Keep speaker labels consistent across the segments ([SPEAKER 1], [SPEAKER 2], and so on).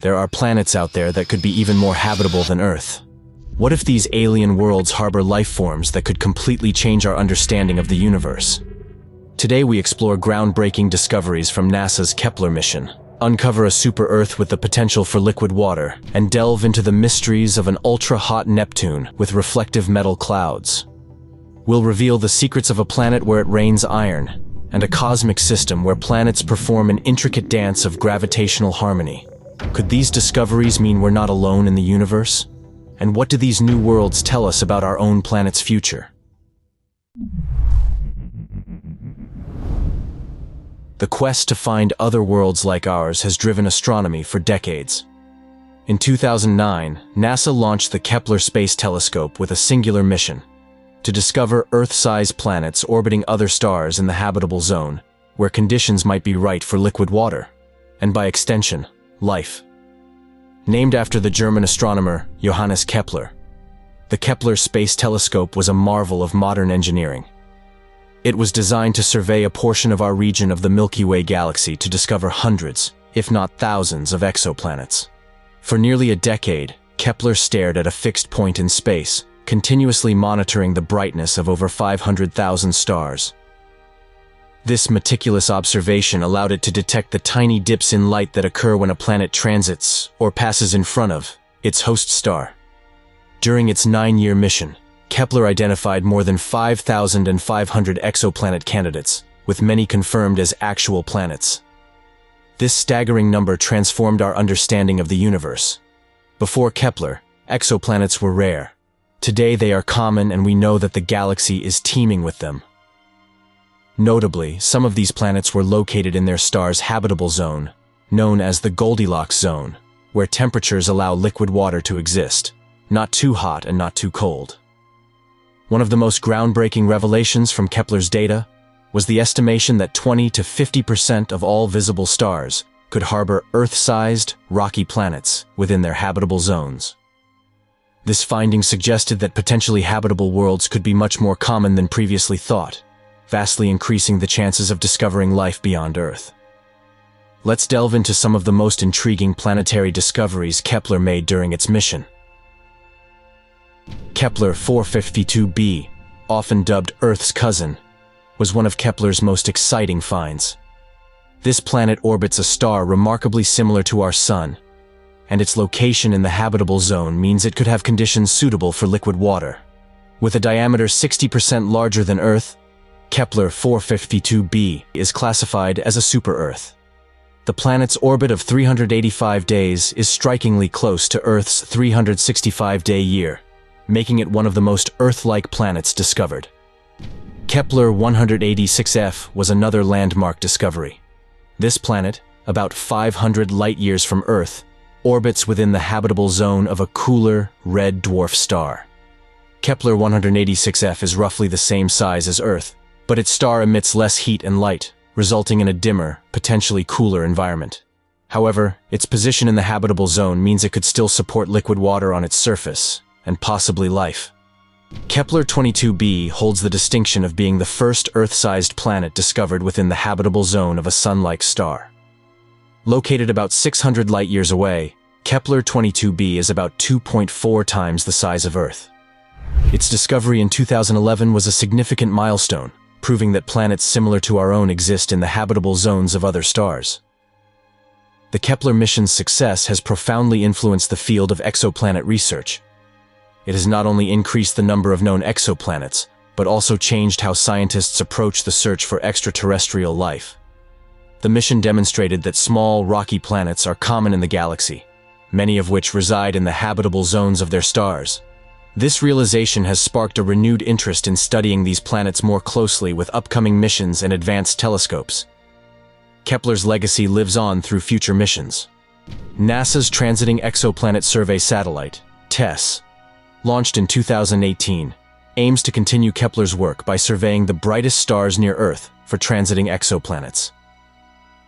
[SPEAKER 1] There are planets out there that could be even more habitable than Earth. What if these alien worlds harbor life forms that could completely change our understanding of the universe? Today we explore groundbreaking discoveries from NASA's Kepler mission, uncover a super-Earth with the potential for liquid water, and delve into the mysteries of an ultra-hot Neptune with reflective metal clouds. We'll reveal the secrets of a planet where it rains iron, and a cosmic system where planets perform an intricate dance of gravitational harmony. Could these discoveries mean we're not alone in the universe? And what do these new worlds tell us about our own planet's future? The quest to find other worlds like ours has driven astronomy for decades. In 2009, NASA launched the Kepler Space Telescope with a singular mission: to discover Earth-sized planets orbiting other stars in the habitable zone, where conditions might be right for liquid water, and by extension, life. Named after the German astronomer Johannes Kepler, the Kepler Space Telescope was a marvel of modern engineering. It was designed to survey a portion of our region of the Milky Way galaxy to discover hundreds, if not thousands, of exoplanets. For nearly a decade, Kepler stared at a fixed point in space, continuously monitoring the brightness of over 500,000 stars. This meticulous observation allowed it to detect the tiny dips in light that occur when a planet transits, or passes in front of, its host star. During its 9-year mission, Kepler identified more than 5,500 exoplanet candidates, with many confirmed as actual planets. This staggering number transformed our understanding of the universe. Before Kepler, exoplanets were rare. Today they are common, and we know that the galaxy is teeming with them. Notably, some of these planets were located in their star's habitable zone, known as the Goldilocks zone, where temperatures allow liquid water to exist, not too hot and not too cold. One of the most groundbreaking revelations from Kepler's data was the estimation that 20 to 50% of all visible stars could harbor Earth-sized, rocky planets within their habitable zones. This finding suggested that potentially habitable worlds could be much more common than previously thought, vastly increasing the chances of discovering life beyond Earth. Let's delve into some of the most intriguing planetary discoveries Kepler made during its mission. Kepler 452b, often dubbed Earth's cousin, was one of Kepler's most exciting finds. This planet orbits a star remarkably similar to our Sun, and its location in the habitable zone means it could have conditions suitable for liquid water. With a diameter 60% larger than Earth, Kepler 452b is classified as a super-Earth. The planet's orbit of 385 days is strikingly close to Earth's 365-day year, making it one of the most Earth-like planets discovered. Kepler 186f was another landmark discovery. This planet, about 500 light-years from Earth, orbits within the habitable zone of a cooler, red dwarf star. Kepler 186f is roughly the same size as Earth, but its star emits less heat and light, resulting in a dimmer, potentially cooler environment. However, its position in the habitable zone means it could still support liquid water on its surface, and possibly life. Kepler 22b holds the distinction of being the first Earth-sized planet discovered within the habitable zone of a Sun-like star. Located about 600 light-years away, Kepler 22b is about 2.4 times the size of Earth. Its discovery in 2011 was a significant milestone, proving that planets similar to our own exist in the habitable zones of other stars. The Kepler mission's success has profoundly influenced the field of exoplanet research. It has not only increased the number of known exoplanets, but also changed how scientists approach the search for extraterrestrial life. The mission demonstrated that small, rocky planets are common in the galaxy, many of which reside in the habitable zones of their stars. This realization has sparked a renewed interest in studying these planets more closely with upcoming missions and advanced telescopes. Kepler's legacy lives on through future missions. NASA's Transiting Exoplanet Survey Satellite, TESS, launched in 2018, aims to continue Kepler's work by surveying the brightest stars near Earth for transiting exoplanets.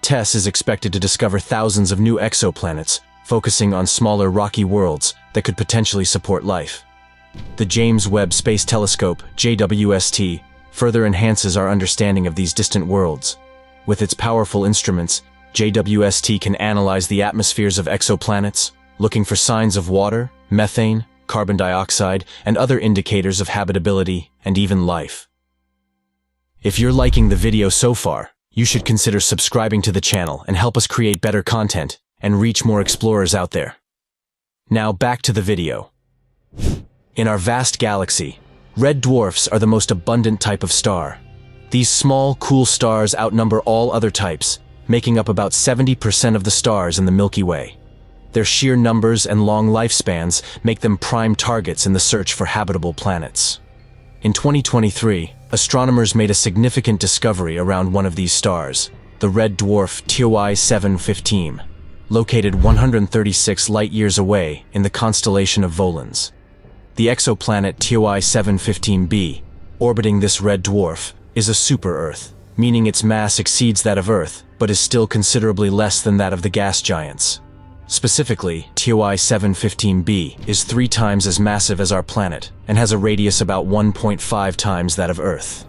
[SPEAKER 1] TESS is expected to discover thousands of new exoplanets, focusing on smaller rocky worlds that could potentially support life. The James Webb Space Telescope, JWST, further enhances our understanding of these distant worlds. With its powerful instruments, JWST can analyze the atmospheres of exoplanets, looking for signs of water, methane, carbon dioxide, and other indicators of habitability and even life. If you're liking the video so far, you should consider subscribing to the channel and help us create better content and reach more explorers out there. Now back to the video. In our vast galaxy, red dwarfs are the most abundant type of star. These small, cool stars outnumber all other types, making up about 70% of the stars in the Milky Way. Their sheer numbers and long lifespans make them prime targets in the search for habitable planets. In 2023, astronomers made a significant discovery around one of these stars, the red dwarf TOI 715, located 136 light-years away in the constellation of Volans. The exoplanet TOI 715b, orbiting this red dwarf, is a super-Earth, meaning its mass exceeds that of Earth, but is still considerably less than that of the gas giants. Specifically, TOI 715b is 3 times as massive as our planet and has a radius about 1.5 times that of Earth.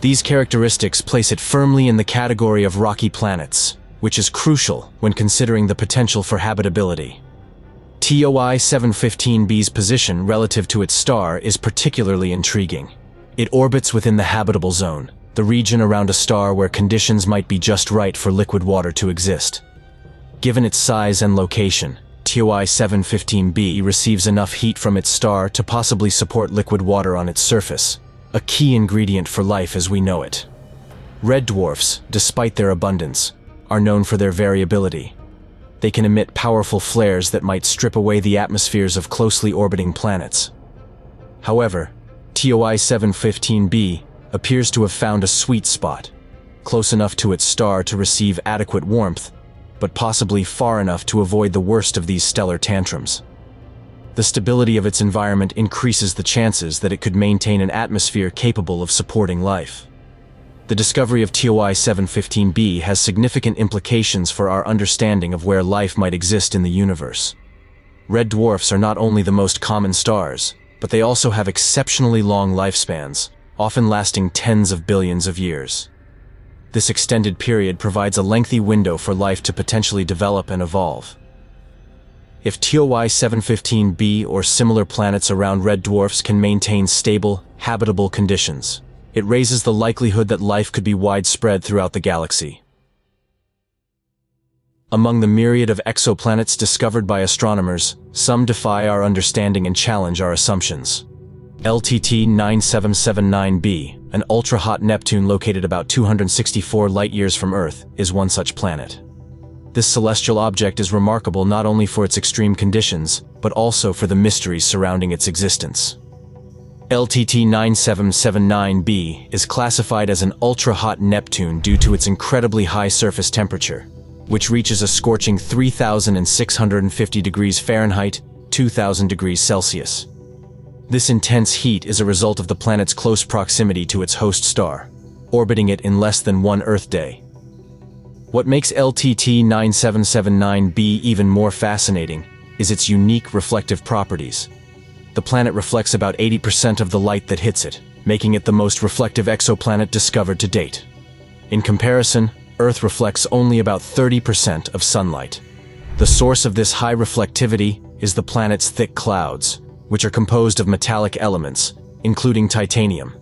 [SPEAKER 1] These characteristics place it firmly in the category of rocky planets, which is crucial when considering the potential for habitability. TOI 715b's position relative to its star is particularly intriguing. It orbits within the habitable zone, the region around a star where conditions might be just right for liquid water to exist. Given its size and location, TOI 715b receives enough heat from its star to possibly support liquid water on its surface, a key ingredient for life as we know it. Red dwarfs, despite their abundance, are known for their variability. They can emit powerful flares that might strip away the atmospheres of closely orbiting planets. However, TOI 715b appears to have found a sweet spot, close enough to its star to receive adequate warmth, but possibly far enough to avoid the worst of these stellar tantrums. The stability of its environment increases the chances that it could maintain an atmosphere capable of supporting life. The discovery of TOI 715b has significant implications for our understanding of where life might exist in the universe. Red dwarfs are not only the most common stars, but they also have exceptionally long lifespans, often lasting tens of billions of years. This extended period provides a lengthy window for life to potentially develop and evolve. If TOI 715b or similar planets around red dwarfs can maintain stable, habitable conditions, it raises the likelihood that life could be widespread throughout the galaxy. Among the myriad of exoplanets discovered by astronomers, some defy our understanding and challenge our assumptions. LTT 9779b, an ultra-hot Neptune located about 264 light-years from Earth, is one such planet. This celestial object is remarkable not only for its extreme conditions, but also for the mysteries surrounding its existence. LTT 9779b is classified as an ultra-hot Neptune due to its incredibly high surface temperature, which reaches a scorching 3,650 degrees Fahrenheit, 2,000 degrees Celsius. This intense heat is a result of the planet's close proximity to its host star, orbiting it in less than 1 Earth day. What makes LTT 9779b even more fascinating is its unique reflective properties. The planet reflects about 80% of the light that hits it, making it the most reflective exoplanet discovered to date. In comparison, Earth reflects only about 30% of sunlight. The source of this high reflectivity is the planet's thick clouds, which are composed of metallic elements, including titanium.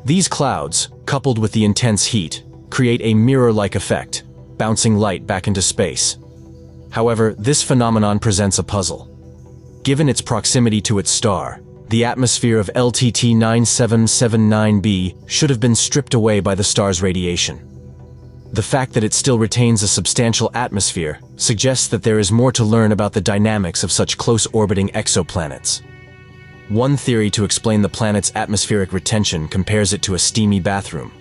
[SPEAKER 1] These clouds, coupled with the intense heat, create a mirror-like effect, bouncing light back into space. However, this phenomenon presents a puzzle. Given its proximity to its star, the atmosphere of LTT 9779b should have been stripped away by the star's radiation. The fact that it still retains a substantial atmosphere suggests that there is more to learn about the dynamics of such close-orbiting exoplanets. One theory to explain the planet's atmospheric retention compares it to a steamy bathroom.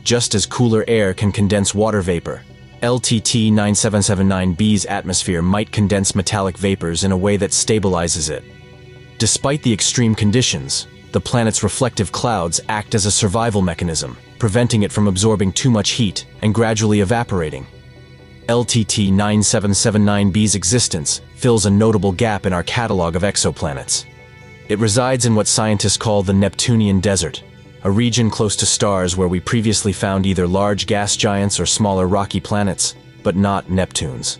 [SPEAKER 1] Just as cooler air can condense water vapor, LTT 9779b's atmosphere might condense metallic vapors in a way that stabilizes it. Despite the extreme conditions, the planet's reflective clouds act as a survival mechanism, preventing it from absorbing too much heat and gradually evaporating. LTT 9779b's existence fills a notable gap in our catalog of exoplanets. It resides in what scientists call the Neptunian Desert, a region close to stars where we previously found either large gas giants or smaller rocky planets, but not Neptune's.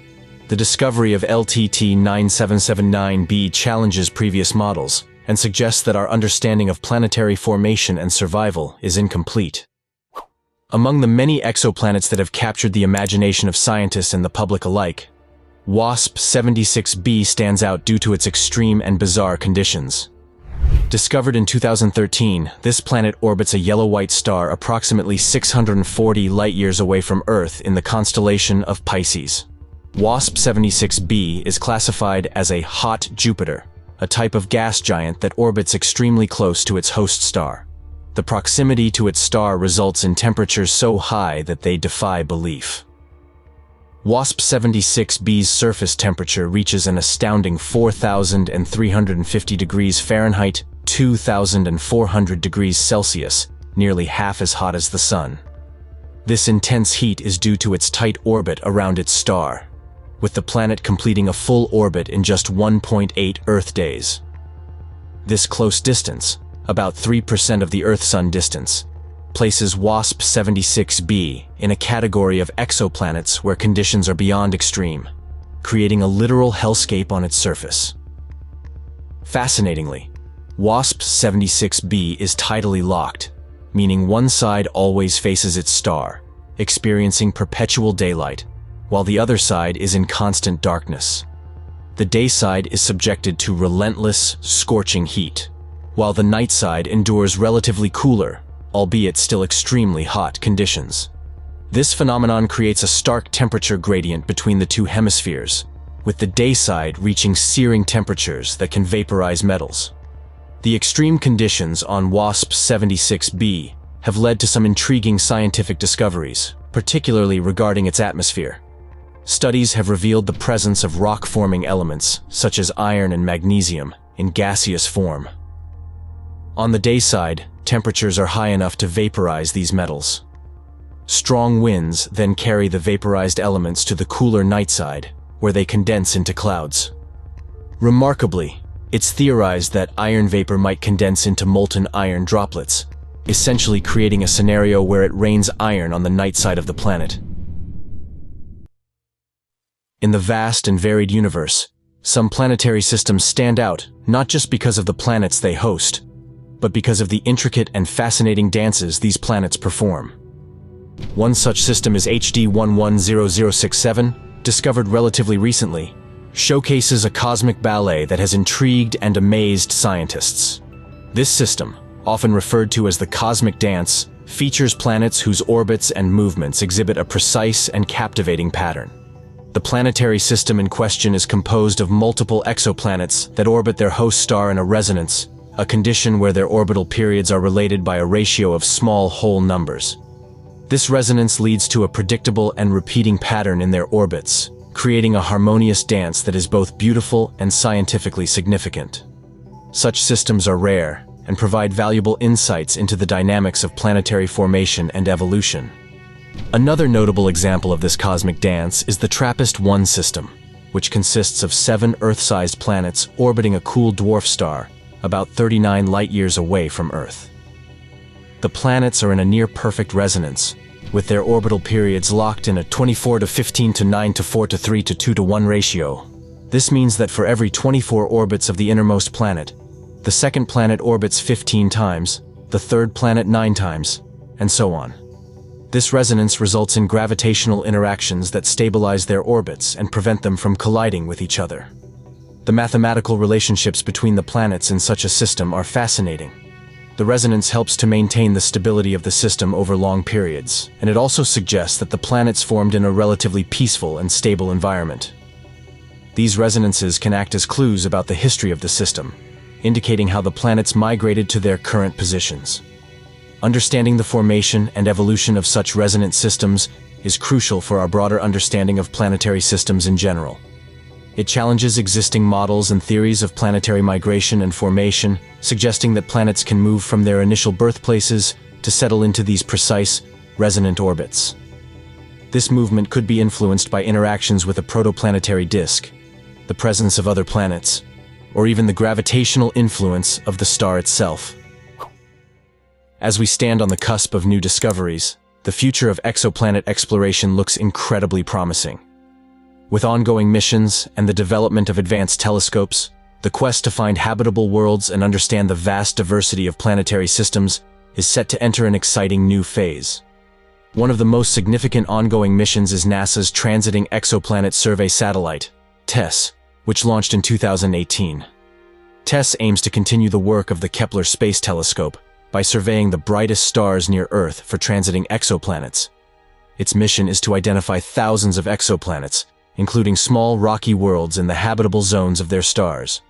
[SPEAKER 1] The discovery of LTT 9779b challenges previous models and suggests that our understanding of planetary formation and survival is incomplete. Among the many exoplanets that have captured the imagination of scientists and the public alike, WASP-76b stands out due to its extreme and bizarre conditions. Discovered in 2013, this planet orbits a yellow-white star approximately 640 light-years away from Earth in the constellation of Pisces. WASP-76b is classified as a hot Jupiter, a type of gas giant that orbits extremely close to its host star. The proximity to its star results in temperatures so high that they defy belief. WASP-76b's surface temperature reaches an astounding 4,350 degrees Fahrenheit, 2,400 degrees Celsius, nearly half as hot as the Sun. This intense heat is due to its tight orbit around its star, with the planet completing a full orbit in just 1.8 Earth days. This close distance, about 3% of the Earth-Sun distance, places WASP-76b in a category of exoplanets where conditions are beyond extreme, creating a literal hellscape on its surface. Fascinatingly, WASP-76b is tidally locked, meaning one side always faces its star, experiencing perpetual daylight, while the other side is in constant darkness. The day side is subjected to relentless, scorching heat, while the night side endures relatively cooler, albeit still extremely hot conditions. This phenomenon creates a stark temperature gradient between the two hemispheres, with the day side reaching searing temperatures that can vaporize metals. The extreme conditions on WASP-76b have led to some intriguing scientific discoveries, particularly regarding its atmosphere. Studies have revealed the presence of rock-forming elements, such as iron and magnesium, in gaseous form. On the day side, temperatures are high enough to vaporize these metals. Strong winds then carry the vaporized elements to the cooler night side, where they condense into clouds. Remarkably, it's theorized that iron vapor might condense into molten iron droplets, essentially creating a scenario where it rains iron on the night side of the planet. In the vast and varied universe, some planetary systems stand out not just because of the planets they host, but because of the intricate and fascinating dances these planets perform. One such system is HD 110067, discovered relatively recently, showcases a cosmic ballet that has intrigued and amazed scientists. This system, often referred to as the cosmic dance, features planets whose orbits and movements exhibit a precise and captivating pattern. The planetary system in question is composed of multiple exoplanets that orbit their host star in a resonance, a condition where their orbital periods are related by a ratio of small whole numbers. This resonance leads to a predictable and repeating pattern in their orbits, creating a harmonious dance that is both beautiful and scientifically significant. Such systems are rare and provide valuable insights into the dynamics of planetary formation and evolution. Another notable example of this cosmic dance is the TRAPPIST-1 system, which consists of 7 Earth-sized planets orbiting a cool dwarf star about 39 light-years away from Earth. The planets are in a near-perfect resonance, with their orbital periods locked in a 24:15 to 9:4 to 3 to 2 to 1 ratio. This means that for every 24 orbits of the innermost planet, the second planet orbits 15 times, the third planet 9 times, and so on. This resonance results in gravitational interactions that stabilize their orbits and prevent them from colliding with each other. The mathematical relationships between the planets in such a system are fascinating. The resonance helps to maintain the stability of the system over long periods, and it also suggests that the planets formed in a relatively peaceful and stable environment. These resonances can act as clues about the history of the system, indicating how the planets migrated to their current positions. Understanding the formation and evolution of such resonant systems is crucial for our broader understanding of planetary systems in general. It challenges existing models and theories of planetary migration and formation, suggesting that planets can move from their initial birthplaces to settle into these precise, resonant orbits. This movement could be influenced by interactions with a protoplanetary disk, the presence of other planets, or even the gravitational influence of the star itself. As we stand on the cusp of new discoveries, the future of exoplanet exploration looks incredibly promising. With ongoing missions and the development of advanced telescopes, the quest to find habitable worlds and understand the vast diversity of planetary systems is set to enter an exciting new phase. One of the most significant ongoing missions is NASA's Transiting Exoplanet Survey Satellite, TESS, which launched in 2018. TESS aims to continue the work of the Kepler Space Telescope by surveying the brightest stars near Earth for transiting exoplanets. Its mission is to identify thousands of exoplanets, including small rocky worlds in the habitable zones of their stars.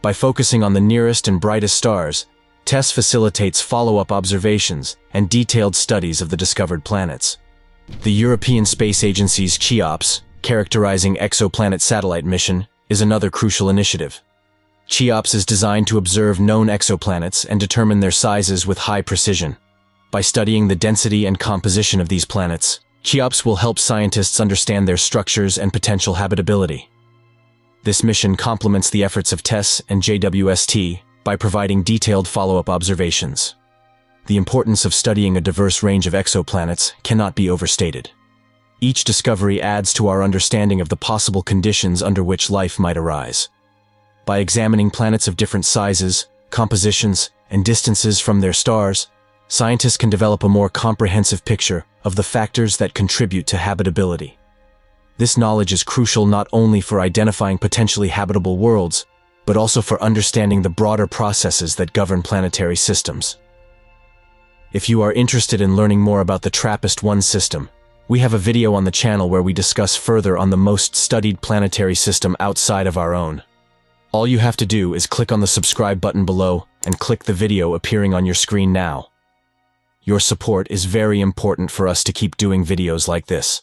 [SPEAKER 1] By focusing on the nearest and brightest stars, TESS facilitates follow-up observations and detailed studies of the discovered planets. The European Space Agency's CHEOPS, Characterizing Exoplanet Satellite Mission, is another crucial initiative. CHEOPS is designed to observe known exoplanets and determine their sizes with high precision. By studying the density and composition of these planets, CHEOPS will help scientists understand their structures and potential habitability. This mission complements the efforts of TESS and JWST by providing detailed follow-up observations. The importance of studying a diverse range of exoplanets cannot be overstated. Each discovery adds to our understanding of the possible conditions under which life might arise. By examining planets of different sizes, compositions, and distances from their stars, scientists can develop a more comprehensive picture of the factors that contribute to habitability. This knowledge is crucial not only for identifying potentially habitable worlds, but also for understanding the broader processes that govern planetary systems. If you are interested in learning more about the TRAPPIST-1 system, we have a video on the channel where we discuss further on the most studied planetary system outside of our own. All you have to do is click on the subscribe button below and click the video appearing on your screen now. Your support is very important for us to keep doing videos like this.